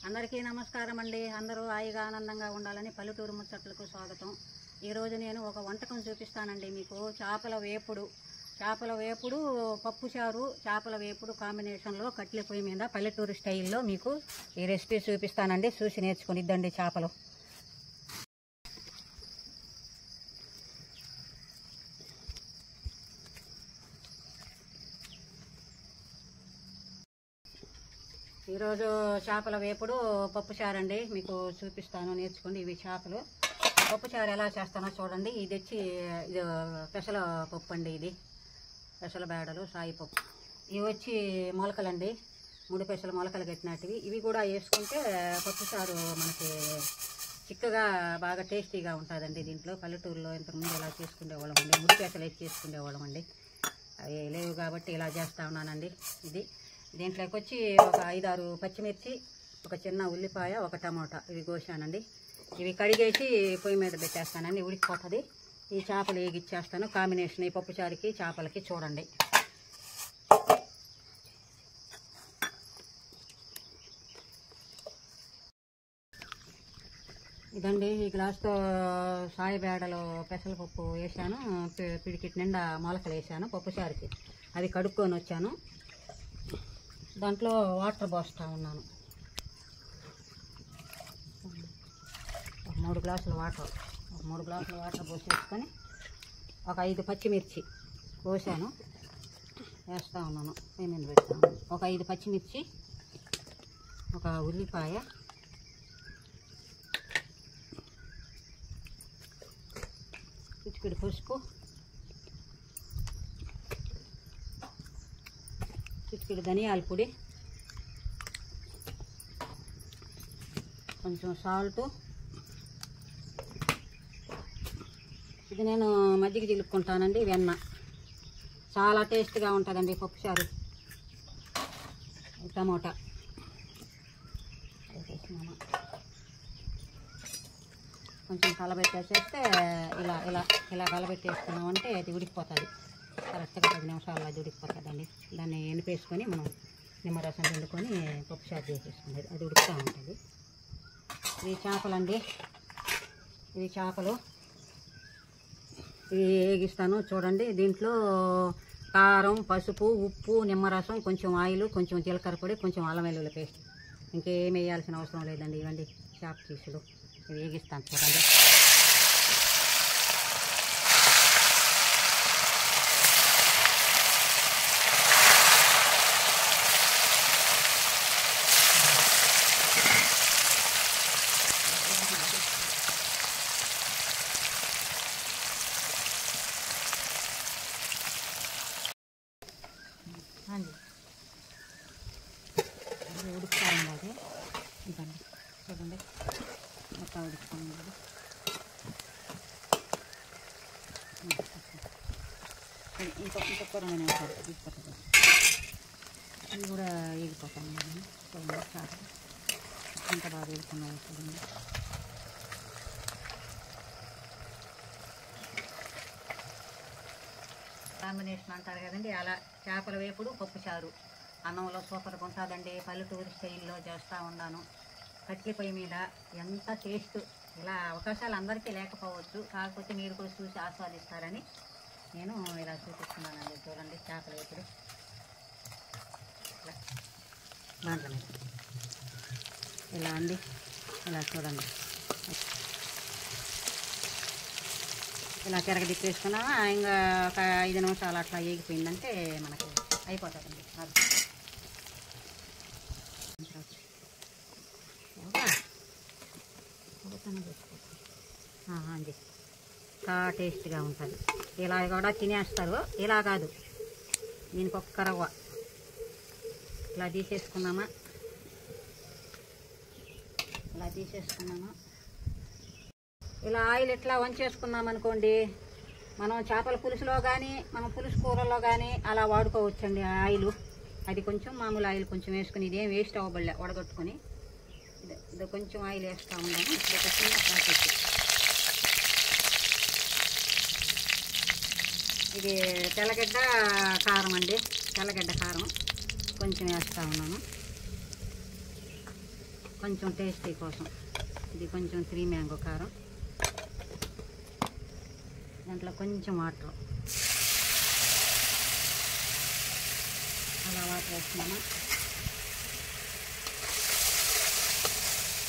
అందరికీ నమస్కారం అండి. అందరూ హాయిగా ఆనందంగా ఉండాలని పల్లెటూరు ముచ్చట్లకు స్వాగతం. ఈరోజు నేను ఒక వంటకం చూపిస్తానండి మీకు. చేపల వేపుడు పప్పుచారు చేపల వేపుడు కాంబినేషన్లో కట్టెల పొయ్యి మీద పల్లెటూరు స్టైల్లో మీకు ఈ రెసిపీ చూపిస్తానండి. చూసి నేర్చుకునిద్దండి చేపలు. ఈరోజు చేపల వేపుడు పప్పుచారు అండి మీకు చూపిస్తాను, నేర్చుకోండి. ఇవి చేపలు పప్పుచారు ఎలా చేస్తానో చూడండి. ఇది వచ్చి ఇది పెసల పప్పు అండి, ఇది పెసల బేడలు సాయి పప్పు. ఇవి వచ్చి మొలకలండి, 3 పెసల మొలకలు కట్టినట్టువి. ఇవి కూడా వేసుకుంటే పప్పుచారు మనకి చిక్కగా బాగా టేస్టీగా ఉంటుందండి. దీంట్లో పల్లెటూరులో ఇంతకుముందు ఇలా చేసుకునేవాళ్ళం అండి, 3 పెసలు వేసి చేసుకునేవాళ్ళం అండి. అవి లేవు కాబట్టి ఇలా చేస్తూ ఉన్నానండి. ఇది దీంట్లోకి వచ్చి ఒక 5-6 పచ్చిమిర్చి, ఒక చిన్న ఉల్లిపాయ, ఒక టమాటా ఇవి కోసానండి. ఇవి కడిగేసి పొయ్యి మీద పెట్టేస్తానండి, ఉడికిపోతుంది. ఈ చేపలు వేగిచ్చేస్తాను. కాంబినేషన్ ఈ పప్పుచారుకి చేపలకి చూడండి. ఇదండి, ఈ గ్లాస్తో సాయి బేడలో పెసరపప్పు వేసాను. పిడికిట్ నిండా మొలకలు వేసాను పప్పుచారుకి. అది కడుక్కొని వచ్చాను. దాంట్లో వాటర్ పోస్తూ ఉన్నాను. 3 గ్లాసుల వాటర్ పోసేసుకొని ఒక 5 పచ్చిమిర్చి కోసాను, వేస్తూ ఉన్నాను. ఏమేమి పెడతాను, ఒక 5 పచ్చిమిర్చి, ఒక ఉల్లిపాయ, చిటికెడు పసుపు, చిటికెడు ధనియాల పొడి, కొంచెం సాల్టు. ఇది నేను మజ్జిగ చిలుక్కుంటానండి. వెన్న చాలా టేస్ట్గా ఉంటుందండి పప్పుచారు. టమోటా వేసేసినాను. కొంచెం కలబెట్టేసేస్తే ఇలా ఇలా ఇలా కలబెట్టేసుకున్నామంటే అది ఉడికిపోతుంది. కరెక్ట్గా 10 నిమిషాల్లో అది ఉడికిపోతుందండి. దాన్ని ఎనిపేసుకొని మనం నిమ్మరసం వండుకొని పప్పుచారు చేసేసుకునేది, అది ఉడుకుతూ ఉంటుంది. ఇవి చేపలండి, ఇవి చేపలు ఇవి వేగిస్తాను చూడండి. దీంట్లో కారం, పసుపు, ఉప్పు, నిమ్మరసం, కొంచెం ఆయిల్, కొంచెం జీలకర్ర పొడి, కొంచెం అల్లం వెల్లుల్లి పేస్ట్, ఇంకేం వేయాల్సిన అవసరం లేదండి. ఇవ్వండి చేప పీసులు, ఇవి వేగిస్తాను చూడండి. ఉడుకుతా ఉండాలి. ఇదండి చూడండి, మొత్తం ఉడుకుతా ఉండాలి. ఇంకొక 2 నిమిషాలు ఉడికిపోతుంది. ఇవి కూడా వేగిపోతాను చూడండి. చాలా ఎంత బాగా వేడుకున్నాయి చూడండి. కాంబినేషన్ అంటారు కదండి, అలా చేపల వేపుడు పప్పుచారు అన్నంలో సూపర్గా ఉంటుందండి. పల్లెటూరు స్టైల్లో చేస్తూ ఉన్నాను కట్టెల పొయ్యి మీద. ఎంత టేస్ట్! ఇలా అవకాశాలు అందరికీ లేకపోవచ్చు, కాకపోతే మీరు కూడా చూసి ఆస్వాదిస్తారని నేను ఇలా చూపిస్తున్నానండి. చూడండి చేపల వేపుడు దాంట్లో ఇలా అండి, ఇలా చూడండి. ఇలా తిరగదిప్పేసుకున్నామా, ఇంకా ఒక 5 నిమిషాలు అట్లా వేగిపోయిందంటే మనకి అయిపోతుందండి. అండి చాలా టేస్ట్గా ఉంటుంది. ఇలా కూడా తినేస్తారు. ఇలా కాదు, దీనికి ఒక్క రవ్వ ఇలా తీసేసుకున్నామా, ఇలా ఆయిల్ ఇట్లా వంచేసుకున్నామనుకోండి, మనం చేపల పులుసులో కానీ మనం పులుసు కూరలో కానీ అలా వాడుకోవచ్చండి. ఆయిల్ అది కొంచెం మామూలు ఆయిల్ కొంచెం వేసుకుని, ఇదేం వేస్ట్ అవ్వబడలే, వడగట్టుకొని ఇది కొంచెం ఆయిల్ వేస్తూ ఉన్నాను. ఒక చిన్న ప్యాకెట్ ఇది తెల్లగడ్డ కారం అండి, తెల్లగడ్డ కారం కొంచెం వేస్తూ ఉన్నాను. కొంచెం టేస్టీ కోసం ఇది కొంచెం 3 మ్యాంగో కారం, దాంట్లో కొంచెం వాటర్, అలా వాటర్ వేస్తున్నాము.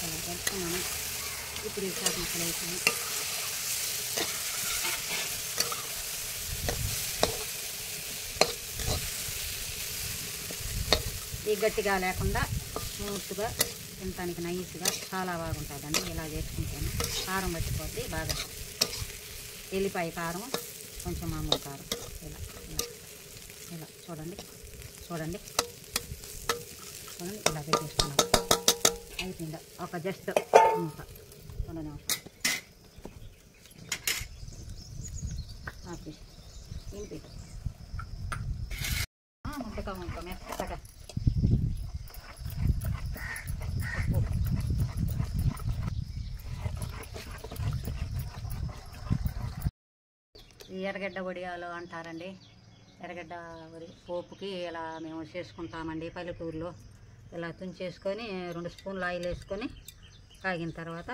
అలా కలుపుకున్నాము. ఇప్పుడు ఈ చాప ముక్కలు వేసాము. ఈ గట్టిగా లేకుండా స్మూత్గా తినడానికి నైస్గా చాలా బాగుంటుందండి. ఇలా చేసుకుంటాను. కారం పట్టిపోద్ది బాగా. ఎల్లిపాయ కారం, కొంచెం మామూలు కారం, ఇలా ఇలా ఇలా చూడండి చూడండి చూడండి ఇలా పెట్టేసుకున్నాం. అయిపోయిందా? ఒక జస్ట్ మూత 2 నిమిషాలు ఆపి ఇంటి ముద్దగా ఉంటాం మెత్తగా. ఎర్రగడ్డ వడియాలు అంటారండి. ఎర్రగడ్డ పోపుకి ఇలా మేము చేసుకుంటామండి పల్లెటూరులో. ఇలా తుంచేసుకొని 2 స్పూన్లు ఆయిల్ వేసుకొని కాగిన తర్వాత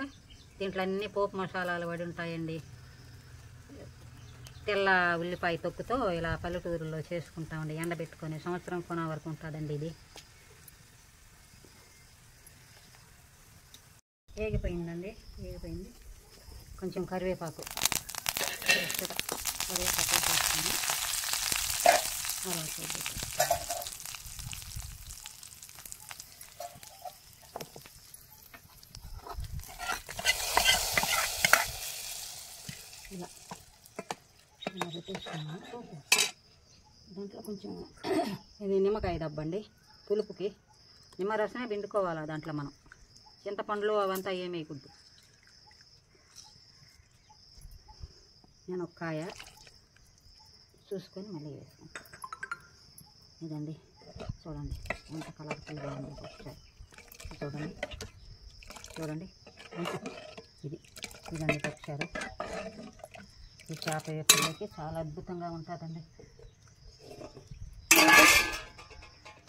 దీంట్లో అన్ని పోపు మసాలాలు పడి ఉంటాయండి. తెల్ల ఉల్లిపాయ తొక్కుతో ఇలా పల్లెటూరులో చేసుకుంటామండి. ఎండబెట్టుకొని సంవత్సరం కొన వరకు ఉంటుందండి ఇది. ఏగిపోయిందండి, ఏగిపోయింది. కొంచెం కరివేపాకు వేసుకొని అలా చేసి ఇలా పెట్టేసుకున్నాను. దాంట్లో కొంచెం ఇది నిమ్మకాయ దబ్బండి పులుపుకి. నిమ్మరసమే పిండుకోవాలి దాంట్లో మనం. చింతపండ్లు అవంతా ఏమి వేయకూడదు. నేను ఒక కాయ చూసుకొని మళ్ళీ వేసుకుంటాను. ఇదండి చూడండి ఎంత కలర్ఫుల్గా ఉంది. ఒకసారి చూడండి చూడండి ఇదండి ఒకసారి. ఈ చేప వేపులోకి చాలా అద్భుతంగా ఉంటుందండి.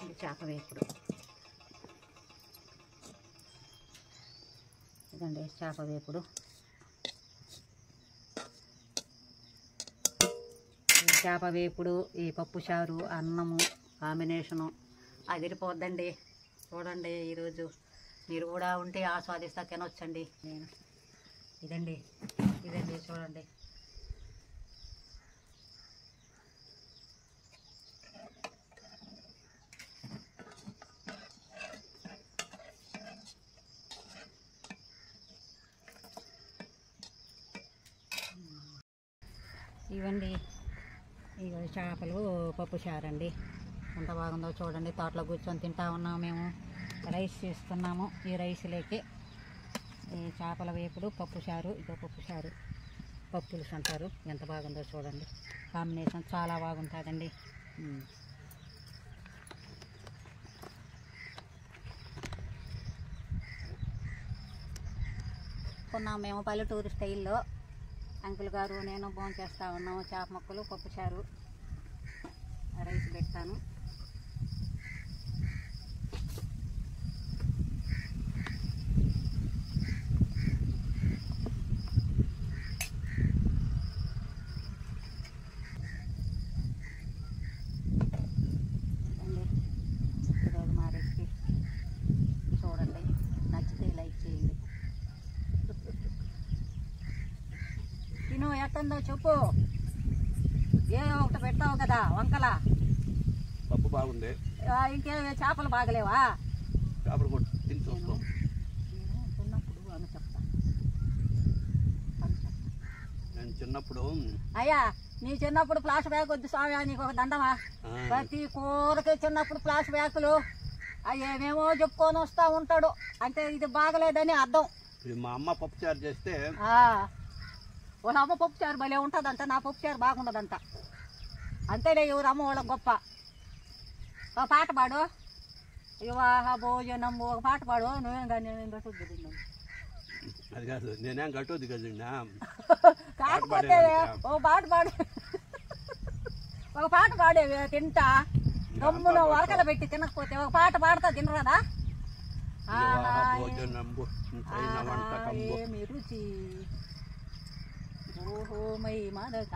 ఇది చేప వేపుడు. ఇదండి చేప వేపుడు. చేప వేపుడు, ఈ పప్పు చారు, అన్నము కాంబినేషను అదిరిపోద్దండి. చూడండి ఈరోజు మీరు కూడా ఉంటే ఆస్వాదిస్తా తినొచ్చండి. నేను ఇదండి చూడండి. ఇవండి ఇక చేపలు పప్పు చారండి. ఎంత బాగుందో చూడండి. తోటలో కూర్చొని తింటా ఉన్నాము. మేము రైస్ చేస్తున్నాము. ఈ రైస్లోకి ఈ చేపల వేపుడు, పప్పు చారు, ఇదో పప్పు చారు, పప్పులుసు అంటారు. ఎంత బాగుందో చూడండి. కాంబినేషన్ చాలా బాగుంటుందండి. కొన్నాము మేము పల్లెటూరు స్టైల్లో. అంకుల్ గారు నేను భోజనం చేస్తూ ఉన్నాము. చేప ముక్కలు, పప్పు చారు, రైస్ పెడతాను. ఈరోజు మా రెసిపీ చూడండి. నచ్చితే లైక్ చేయండి. తిను ఎట్టుందో చెప్పు. ఏ ఒకటి పెడతావు కదా వంకల. పప్పు బాగుంది. ఇంకే చేపలు బాగలేవా? చేపలు కూడా తిని చూస్తాం. నేను చిన్నప్పుడు అని చెప్తా. నేను చిన్నప్పుడు అయ్యా నీ చిన్నప్పుడు ఫ్లాష్ బ్యాగ్ వద్దు స్వామి, నీకు ఒక దండమా. ప్రతి కూరకి చిన్నప్పుడు ఫ్లాష్ బ్యాగులు అవి ఏమేమో చెప్పుకొని వస్తూ ఉంటాడు. అంటే ఇది బాగలేదని అర్థం. మా అమ్మ పప్పు చారు చేస్తే వాళ్ళ అమ్మ పప్పు చారు భలే ఉంటుందంట, నా పప్పు చారు బాగుండదంట. అంతేలే ఎవరు అమ్మ వాళ్ళకి గొప్ప. ఒక పాట పాడు. వివాహ భోజనం ఒక పాట పాడు. నువ్వేం కానీ నేను గట్టుద్ది. అది కాదు, నేనేం గట్టొద్దు కదండి. కాకపోతే ఒక పాట పాడు. ఒక పాట పాడేవి తింటా. గమ్మున వరకలు పెట్టి తినకపోతే ఒక పాట పాడతా తినరాదా? ఆహా, భోజనంబు వంటకంబు ఏమి రుచి ఓహో మై మన